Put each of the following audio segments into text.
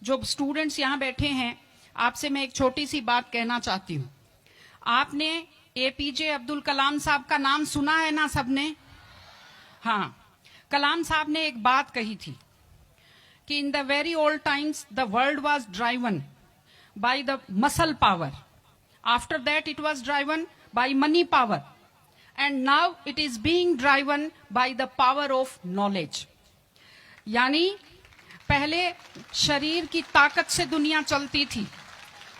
जो स्टूडेंट्स यहाँ बैठे हैं, आपसे मैं एक छोटी सी बात कहना चाहती हूँ। आपने एपीजे अब्दुल कलाम साहब का नाम सुना है ना सबने? हाँ, कलाम साहब ने एक बात कही थी कि in the very old times the world was driven by the muscle power, after that it was driven by money power, and now it is being driven by the power of knowledge. यानी पहले शरीर की ताकत से दुनिया चलती थी,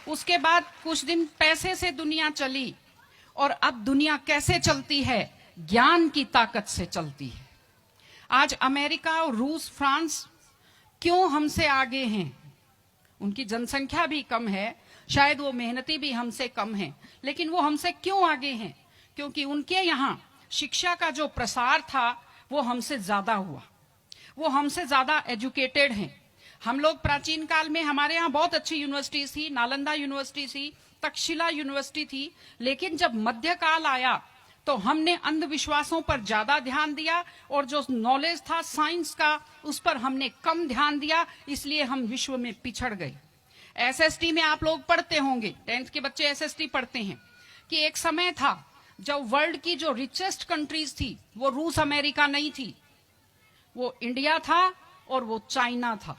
उसके बाद कुछ दिन पैसे से दुनिया चली, और अब दुनिया कैसे चलती है? ज्ञान की ताकत से चलती है। आज अमेरिका और रूस, फ्रांस क्यों हमसे आगे हैं? उनकी जनसंख्या भी कम है, शायद वो मेहनती भी हमसे कम है, लेकिन वो हमसे क्यों आगे हैं? क्योंकि उनके यहाँ शिक्षा का जो प्रसार था वो हमसे ज्यादा हुआ, वो हमसे ज्यादा एजुकेटेड हैं। हम लोग प्राचीन काल में हमारे यहाँ बहुत अच्छी यूनिवर्सिटी थी, नालंदा यूनिवर्सिटी थी, तक्षशिला यूनिवर्सिटी थी, लेकिन जब मध्यकाल आया तो हमने अंधविश्वासों पर ज्यादा ध्यान दिया, और जो नॉलेज था साइंस का उस पर हमने कम ध्यान दिया, इसलिए हम विश्व में पिछड़ गए। एसएसटी में आप लोग पढ़ते होंगे, 10th के बच्चे एसएसटी पढ़ते हैं, कि एक समय था जब वर्ल्ड की जो रिचेस्ट कंट्रीज थी वो रूस अमेरिका नहीं थी, वो इंडिया था और वो चाइना था।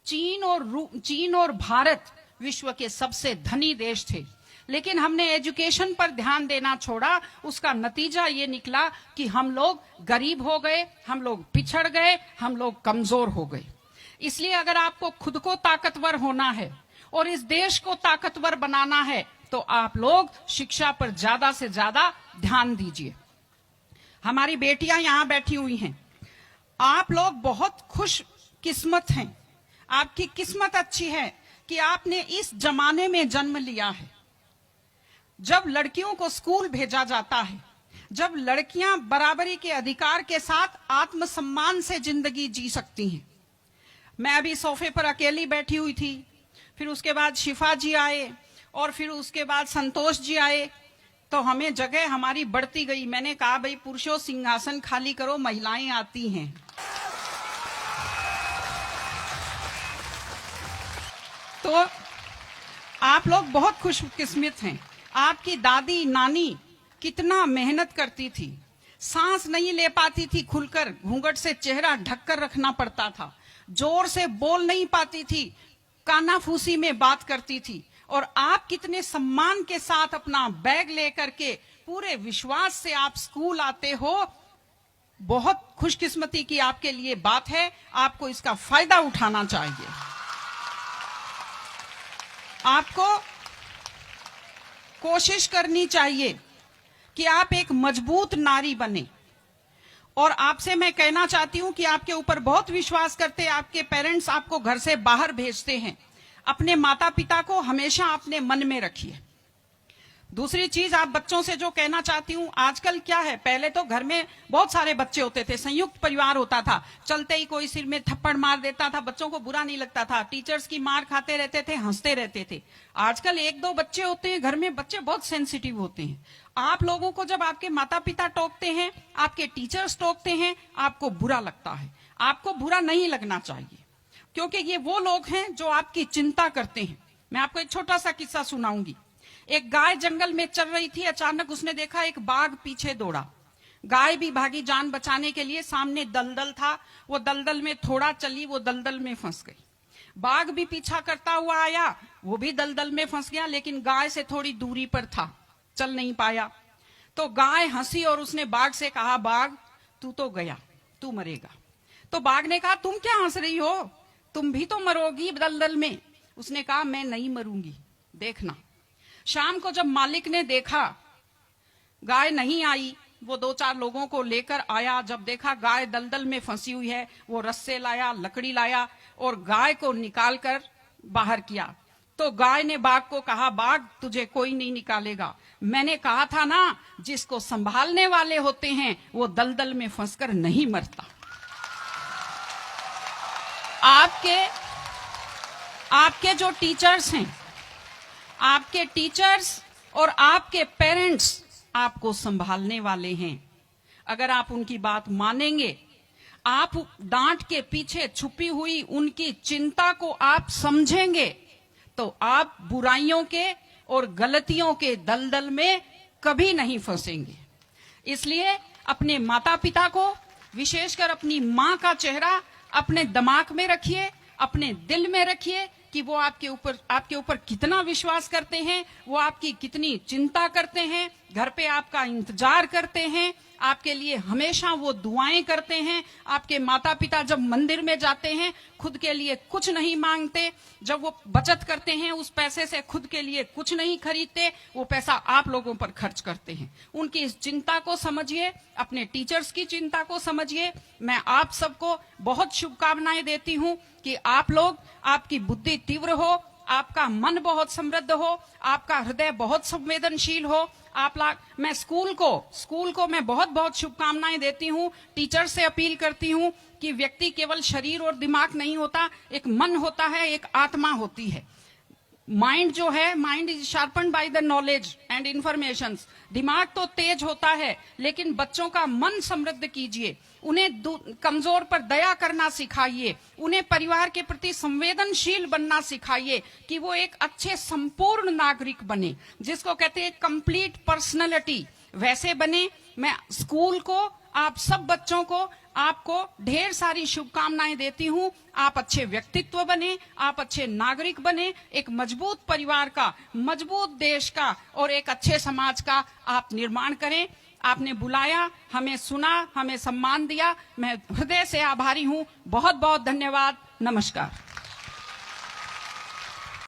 चीन और भारत विश्व के सबसे धनी देश थे, लेकिन हमने एजुकेशन पर ध्यान देना छोड़ा। उसका नतीजा ये निकला कि हम लोग गरीब हो गए, हम लोग पिछड़ गए, हम लोग कमजोर हो गए। इसलिए अगर आपको खुद को ताकतवर होना है और इस देश को ताकतवर बनाना है तो आप लोग शिक्षा पर ज्यादा से ज्यादा ध्यान दीजिए। हमारी बेटियां यहां बैठी हुई हैं, आप लोग बहुत खुश किस्मत हैं, आपकी किस्मत अच्छी है कि आपने इस जमाने में जन्म लिया है जब लड़कियों को स्कूल भेजा जाता है, जब लड़कियां बराबरी के अधिकार के साथ आत्मसम्मान से जिंदगी जी सकती हैं। मैं अभी सोफे पर अकेली बैठी हुई थी, फिर उसके बाद शिफा जी आए और फिर उसके बाद संतोष जी आए, तो हमें जगह हमारी बढ़ती गई। मैंने कहा भाई पुरुषों सिंहासन खाली करो, महिलाएं आती हैं। तो आप लोग बहुत खुशकिस्मत हैं। आपकी दादी नानी कितना मेहनत करती थी, सांस नहीं ले पाती थी खुलकर, घूंघट से चेहरा ढककर रखना पड़ता था, जोर से बोल नहीं पाती थी, कानाफूसी में बात करती थी, और आप कितने सम्मान के साथ अपना बैग लेकर के पूरे विश्वास से आप स्कूल आते हो। बहुत खुशकिस्मती की आपके लिए बात है, आपको इसका फायदा उठाना चाहिए। आपको कोशिश करनी चाहिए कि आप एक मजबूत नारी बने, और आपसे मैं कहना चाहती हूं कि आपके ऊपर बहुत विश्वास करते, आपके पेरेंट्स आपको घर से बाहर भेजते हैं, अपने माता पिता को हमेशा अपने मन में रखिए। दूसरी चीज आप बच्चों से जो कहना चाहती हूँ, आजकल क्या है, पहले तो घर में बहुत सारे बच्चे होते थे, संयुक्त परिवार होता था, चलते ही कोई सिर में थप्पड़ मार देता था, बच्चों को बुरा नहीं लगता था, टीचर्स की मार खाते रहते थे, हंसते रहते थे। आजकल 1-2 बच्चे होते हैं घर में, बच्चे बहुत सेंसिटिव होते हैं। आप लोगों को जब आपके माता पिता टोकते हैं, आपके टीचर्स टोकते हैं, आपको बुरा लगता है। आपको बुरा नहीं लगना चाहिए, क्योंकि ये वो लोग हैं जो आपकी चिंता करते हैं। मैं आपको एक छोटा सा किस्सा सुनाऊंगी। एक गाय जंगल में चल रही थी, अचानक उसने देखा एक बाघ पीछे दौड़ा। गाय भी भागी जान बचाने के लिए, सामने दलदल था, वो दलदल में थोड़ा चली, वो दलदल में फंस गई। बाघ भी पीछा करता हुआ आया, वो भी दलदल में फंस गया, लेकिन गाय से थोड़ी दूरी पर था, चल नहीं पाया। तो गाय हंसी और उसने बाघ से कहा, बाघ तू तो गया, तू मरेगा। तो बाघ ने कहा, तुम क्या हंस रही हो, तुम भी तो मरोगी दलदल में। उसने कहा, मैं नहीं मरूंगी, देखना। शाम को जब मालिक ने देखा गाय नहीं आई, वो 2-4 लोगों को लेकर आया। जब देखा गाय दलदल में फंसी हुई है, वो रस्से लाया, लकड़ी लाया और गाय को निकालकर बाहर किया। तो गाय ने बाघ को कहा, बाघ तुझे कोई नहीं निकालेगा, मैंने कहा था ना, जिसको संभालने वाले होते हैं वो दलदल में फंसकर नहीं मरता। आपके जो टीचर्स हैं, आपके टीचर्स और आपके पेरेंट्स आपको संभालने वाले हैं। अगर आप उनकी बात मानेंगे, आप डांट के पीछे छुपी हुई उनकी चिंता को आप समझेंगे तो आप बुराइयों के और गलतियों के दलदल में कभी नहीं फंसेंगे। इसलिए अपने माता पिता को, विशेषकर अपनी मां का चेहरा अपने दिमाग में रखिए, अपने दिल में रखिए कि वो आपके ऊपर कितना विश्वास करते हैं, वो आपकी कितनी चिंता करते हैं, घर पे आपका इंतजार करते हैं, आपके लिए हमेशा वो दुआएं करते हैं। आपके माता पिता जब मंदिर में जाते हैं खुद के लिए कुछ नहीं मांगते, जब वो बचत करते हैं उस पैसे से खुद के लिए कुछ नहीं खरीदते, वो पैसा आप लोगों पर खर्च करते हैं। उनकी इस चिंता को समझिए, अपने टीचर्स की चिंता को समझिए। मैं आप सबको बहुत शुभकामनाएं देती हूं कि आप लोग, आपकी बुद्धि तीव्र हो, आपका मन बहुत समृद्ध हो, आपका हृदय बहुत संवेदनशील हो। मैं स्कूल को मैं बहुत बहुत शुभकामनाएं देती हूं। टीचर से अपील करती हूं कि व्यक्ति केवल शरीर और दिमाग नहीं होता, एक मन होता है, एक आत्मा होती है। माइंड जो है, mind is sharpened by the knowledge and information. दिमाग तो तेज होता है, लेकिन बच्चों का मन समृद्ध कीजिए, उन्हें कमजोर पर दया करना सिखाइए, उन्हें परिवार के प्रति संवेदनशील बनना सिखाइए कि वो एक अच्छे संपूर्ण नागरिक बने, जिसको कहते हैं कंप्लीट पर्सनैलिटी, वैसे बने। मैं स्कूल को, आप सब बच्चों को, आपको ढेर सारी शुभकामनाएं देती हूं। आप अच्छे व्यक्तित्व बने, आप अच्छे नागरिक बने, एक मजबूत परिवार का, मजबूत देश का और एक अच्छे समाज का आप निर्माण करें। आपने बुलाया, हमें सुना, हमें सम्मान दिया, मैं हृदय से आभारी हूं। बहुत बहुत धन्यवाद। नमस्कार।